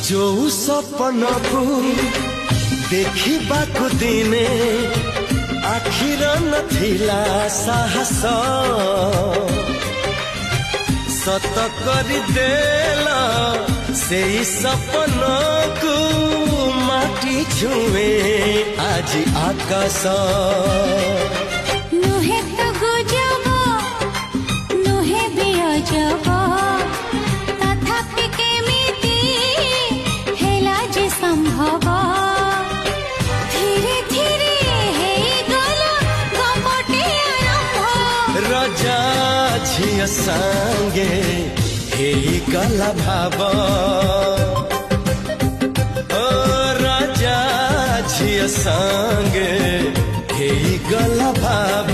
जो सपन को देखिबाकु दिने आखिर नथिला साहस सत करि देला से सपन को माटी छुए आज आकाश नुहे तो गुजब नुहे भी अजब तथापि केमिति हेला जे संभव धीरे धीरे हे गला गपटे आरंभ राजा झिया संगे हे गला भाव राजा झिया संगे हे गला भाव।